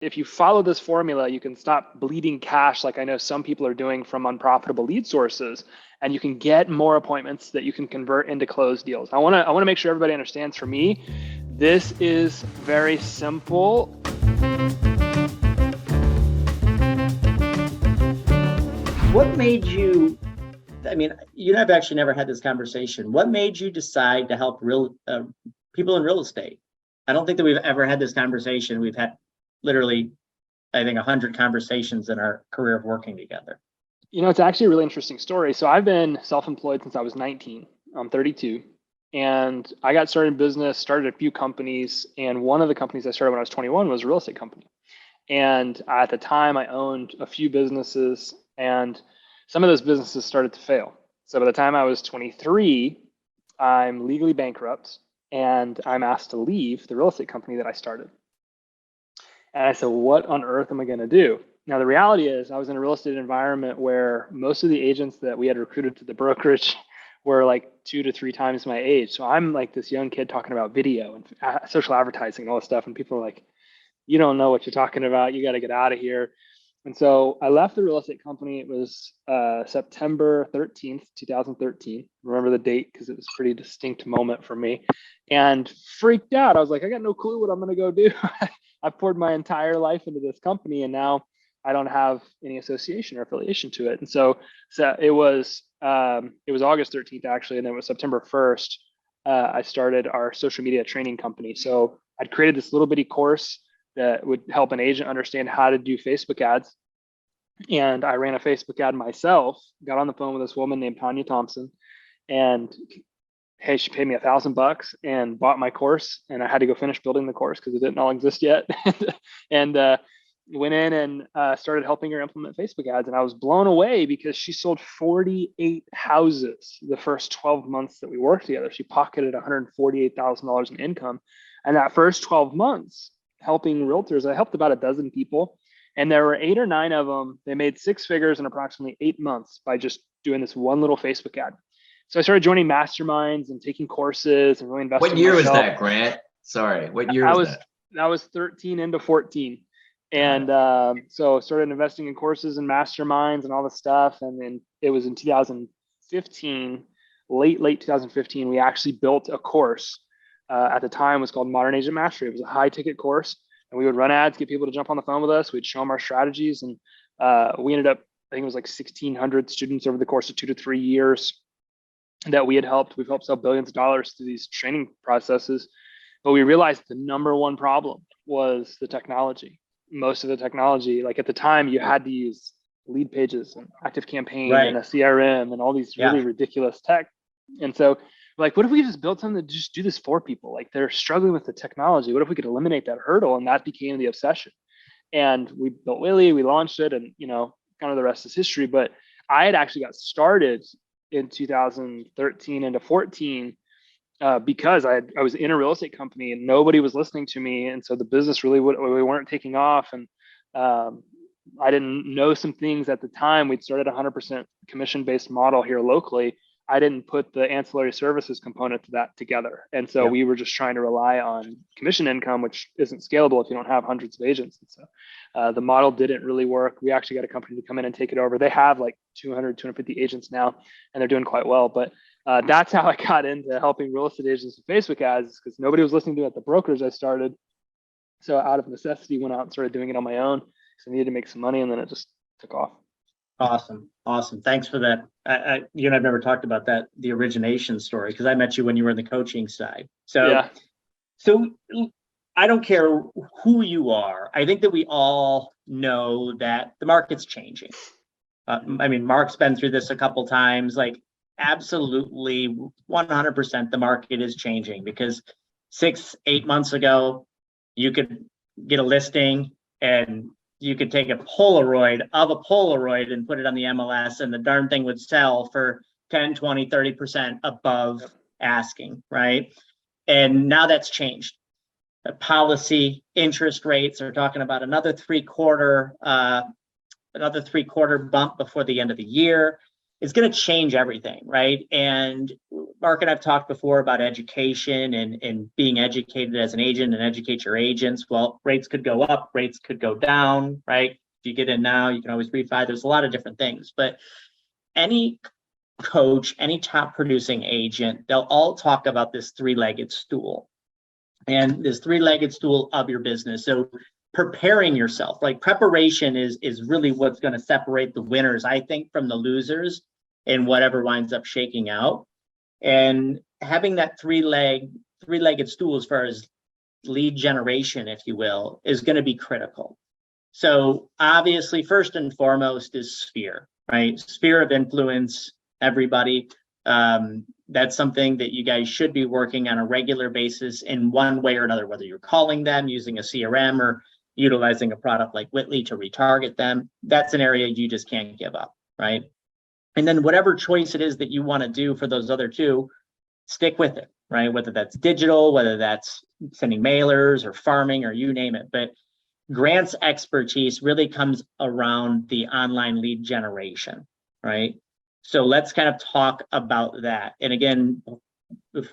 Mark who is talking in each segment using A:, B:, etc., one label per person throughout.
A: if you follow this formula, you can stop bleeding cash like I know some people are doing from unprofitable lead sources, and you can get more appointments that you can convert into closed deals. I want to make sure everybody understands, for me, this is very simple.
B: What made you, I mean, you and I've actually never had this conversation. What made you decide to help people in real estate? I don't think that we've ever had this conversation. We've had literally, I think, 100 conversations in our career of working together.
A: You know, it's actually a really interesting story. So I've been self-employed since I was 19. I'm 32. And I got started in business, started a few companies. And one of the companies I started when I was 21 was a real estate company. And at the time, I owned a few businesses, and some of those businesses started to fail. So by the time I was 23, I'm legally bankrupt, and I'm asked to leave the real estate company that I started. And I said, what on earth am I going to do? Now, the reality is I was in a real estate environment where most of the agents that we had recruited to the brokerage were like 2 to 3 times my age. So I'm like this young kid talking about video and social advertising and all this stuff. And people are like, you don't know what you're talking about. You got to get out of here. And so I left the real estate company. It was September 13th, 2013. Remember the date because it was a pretty distinct moment for me, and freaked out. I was like, I got no clue what I'm going to go do. I poured my entire life into this company, and now I don't have any association or affiliation to it. And so it was August 13th actually, and then it was September 1st. I started our social media training company. So I'd created this little bitty course that would help an agent understand how to do Facebook ads. And I ran a Facebook ad myself, got on the phone with this woman named Tanya Thompson, and hey, she paid me $1,000 and bought my course. And I had to go finish building the course because it didn't all exist yet. and went in and started helping her implement Facebook ads. And I was blown away because she sold 48 houses the first 12 months that we worked together. She pocketed $148,000 in income. And that first 12 months, helping realtors, I helped about a dozen people, and there were 8 or 9 of them. They made 6 figures in approximately 8 months by just doing this one little Facebook ad. So I started joining masterminds and taking courses and really investing.
C: What year was that, Grant? Sorry, what year was that?
A: That was 13 into 14. And so I started investing in courses and masterminds and all this stuff. And then it was in 2015, late 2015, we actually built a course. At the time, it was called Modern Agent Mastery. It was a high ticket course, and we would run ads, get people to jump on the phone with us. We'd show them our strategies, and we ended up, I think it was like 1,600 students over the course of 2 to 3 years that we had helped. We've helped sell billions of dollars through these training processes, but we realized the number one problem was the technology. Most of the technology, like at the time, you had to use lead pages and Active Campaign and a CRM and all these really ridiculous tech. And so like, what if we just built something to just do this for people? Like, they're struggling with the technology. What if we could eliminate that hurdle? And that became the obsession. And we built Willie, we launched it, and, you know, kind of the rest is history. But I had actually got started in 2013 into 14 because I was in a real estate company and nobody was listening to me. And so the business really we weren't taking off. And I didn't know some things at the time. We'd started a 100% commission-based model here locally. I didn't put the ancillary services component to that together. And so we were just trying to rely on commission income, which isn't scalable if you don't have hundreds of agents. And so the model didn't really work. We actually got a company to come in and take it over. They have like 200, 250 agents now, and they're doing quite well. But that's how I got into helping real estate agents with Facebook ads, because nobody was listening to it at the brokers I started. So out of necessity, went out and started doing it on my own because I needed to make some money, and then it just took off.
B: Awesome. Thanks for that. You and I've never talked about that, the origination story, because I met you when you were in the coaching side. So I don't care who you are. I think that we all know that the market's changing. I mean, Mark's been through this a couple times. Like, absolutely 100% the market is changing, because 6-8 months ago, you could get a listing and you could take a Polaroid of a Polaroid and put it on the MLS, and the darn thing would sell for 10, 20, 30% above asking, right? And now that's changed. The policy interest rates are talking about another three quarter bump before the end of the year. It's going to change everything, right? And Mark and I've talked before about education and being educated as an agent and educate your agents. Well, rates could go up, rates could go down, right? If you get in now, you can always refi. There's a lot of different things, but any coach, any top producing agent, they'll all talk about this three-legged stool and this three-legged stool of your business. So preparing yourself, like preparation is really what's going to separate the winners, I think, from the losers and whatever winds up shaking out. And having that three-legged stool as far as lead generation, if you will, is going to be critical. So obviously, first and foremost is sphere, right? Sphere of influence, everybody. That's something that you guys should be working on a regular basis in one way or another, whether you're calling them, using a CRM, or utilizing a product like Whitley to retarget them. That's an area you just can't give up, right? And then whatever choice it is that you want to do for those other two, stick with it, right? Whether that's digital, whether that's sending mailers or farming or you name it. But Grant's expertise really comes around the online lead generation, right? So let's kind of talk about that. And again,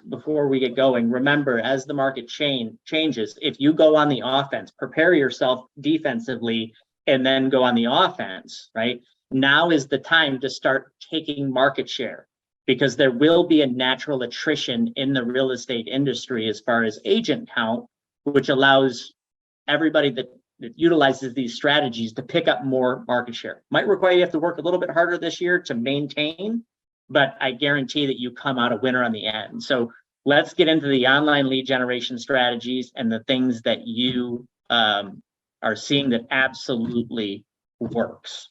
B: before we get going, remember, as the market changes, if you go on the offense, prepare yourself defensively and then go on the offense, right? Now is the time to start taking market share, because there will be a natural attrition in the real estate industry as far as agent count, which allows everybody that utilizes these strategies to pick up more market share. Might require you have to work a little bit harder this year to maintain, but I guarantee that you come out a winner on the end. So let's get into the online lead generation strategies and the things that you are seeing that absolutely works.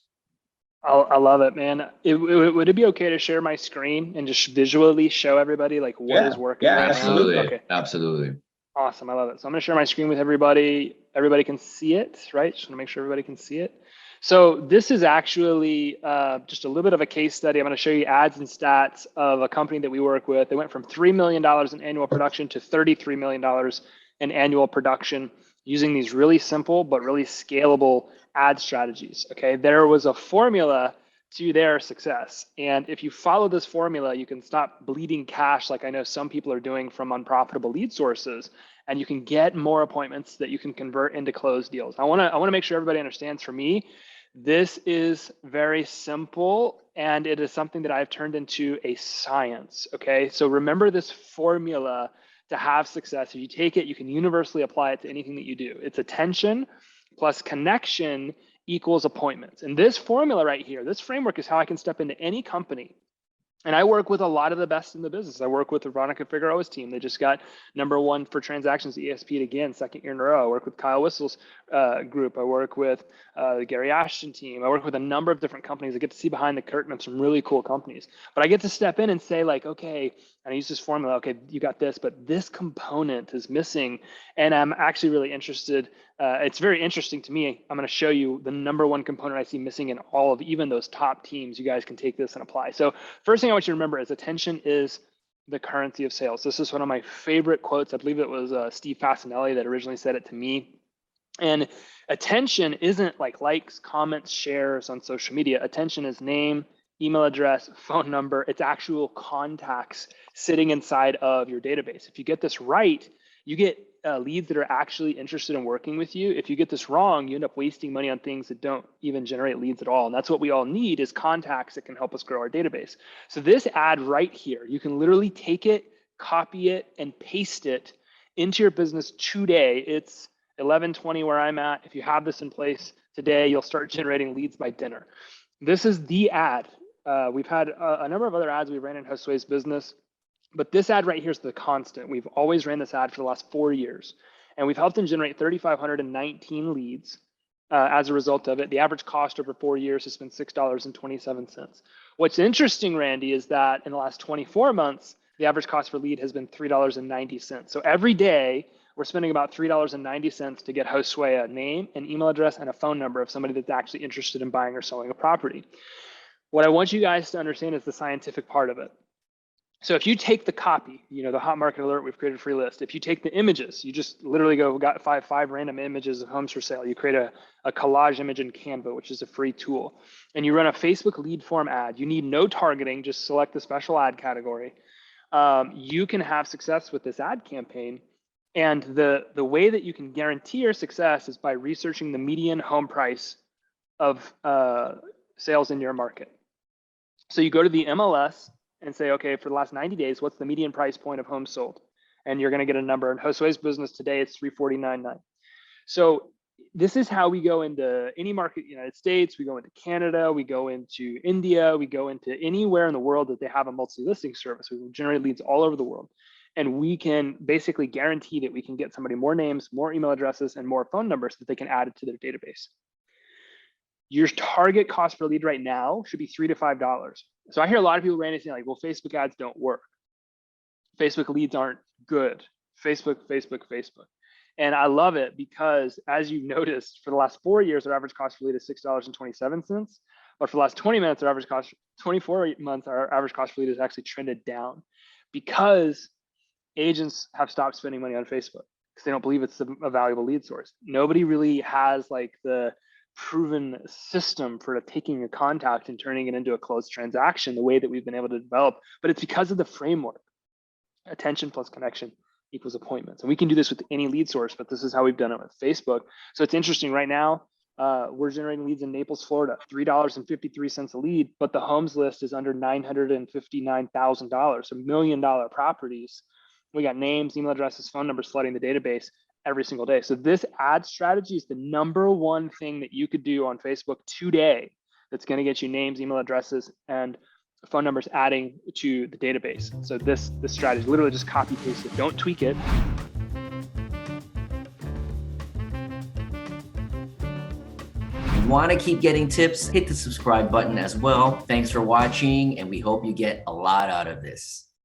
A: I love it, man. Would it be okay to share my screen and just visually show everybody like what is working right
C: absolutely.
A: now? Okay.
C: Absolutely.
A: Awesome. I love it. So I'm going to share my screen with everybody. Everybody can see it, right? Just want to make sure everybody can see it. So this is actually just a little bit of a case study. I'm going to show you ads and stats of a company that we work with. They went from $3 million in annual production to $33 million in annual production using these really simple but really scalable ad strategies. Okay, there was a formula to their success. And if you follow this formula, you can stop bleeding cash like I know some people are doing from unprofitable lead sources, and you can get more appointments that you can convert into closed deals. I want to make sure everybody understands, for me, this is very simple, and it is something that I've turned into a science. Okay, so remember this formula to have success. If you take it, you can universally apply it to anything that you do. It's attention plus connection equals appointments. And this formula right here, this framework is how I can step into any company. And I work with a lot of the best in the business. I work with the Veronica Figueroa's team. They just got #1 for transactions at ESPN again, second year in a row. I work with Kyle Whistle's group. I work with the Gary Ashton team. I work with a number of different companies. I get to see behind the curtain of some really cool companies. But I get to step in and say like, okay, and I use this formula, okay, you got this, but this component is missing. And I'm actually really interested. It's very interesting to me. I'm going to show you the #1 component I see missing in all of even those top teams. You guys can take this and apply. So first thing I want you to remember is attention is the currency of sales. This is one of my favorite quotes. I believe it was Steve Fasinelli that originally said it to me. And attention isn't like likes, comments, shares on social media. Attention is name, email address, phone number. It's actual contacts sitting inside of your database. If you get this right, you get leads that are actually interested in working with you. If you get this wrong, you end up wasting money on things that don't even generate leads at all. And that's what we all need, is contacts that can help us grow our database. So this ad right here, you can literally take it, copy it, and paste it into your business today. It's 11:20 where I'm at. If you have this in place today, you'll start generating leads by dinner. This is the ad. We've had a number of other ads we ran in Josue's business, but this ad right here is the constant. We've always ran this ad for the last 4 years, and we've helped them generate 3,519 leads as a result of it. The average cost over 4 years has been $6.27. What's interesting, Randy, is that in the last 24 months, the average cost per lead has been $3.90. So every day, we're spending about $3.90 to get Josue a name, an email address, and a phone number of somebody that's actually interested in buying or selling a property. What I want you guys to understand is the scientific part of it. So if you take the copy, the hot market alert, we've created a free list. If you take the images, you just literally got five random images of homes for sale. You create a collage image in Canva, which is a free tool. And you run a Facebook lead form ad. You need no targeting, just select the special ad category. you can have success with this ad campaign. And the way that you can guarantee your success is by researching the median home price of sales in your market. So you go to the MLS and say, okay, for the last 90 days, what's the median price point of homes sold? And you're going to get a number. In Josue's business today, it's 349.9. So this is how we go into any market in the United States. We go into Canada, we go into India, we go into anywhere in the world that they have a multi-listing service. We generate leads all over the world. And we can basically guarantee that we can get somebody more names, more email addresses, and more phone numbers that they can add to their database. Your target cost per lead right now should be $3 to $5. So I hear a lot of people ranting saying like, well, Facebook ads don't work. Facebook leads aren't good. Facebook. And I love it because, as you've noticed, for the last 4 years, our average cost per lead is $6.27. But for the last 20 months, our average cost per lead has actually trended down because agents have stopped spending money on Facebook because they don't believe it's a valuable lead source. Nobody really has like the proven system for taking a contact and turning it into a closed transaction the way that we've been able to develop. But it's because of the framework. Attention plus connection equals appointments. And we can do this with any lead source, but this is how we've done it with Facebook. So it's interesting right now, we're generating leads in Naples, Florida, $3.53 a lead, but the homes list is under $959,000, $1 million properties. We got names, email addresses, phone numbers flooding the database every single day. So this ad strategy is the #1 thing that you could do on Facebook today that's going to get you names, email addresses, and phone numbers adding to the database. So this strategy, literally just copy paste it, don't tweak it.
D: If you want to keep getting tips, hit the subscribe button as well. Thanks for watching, and we hope you get a lot out of this.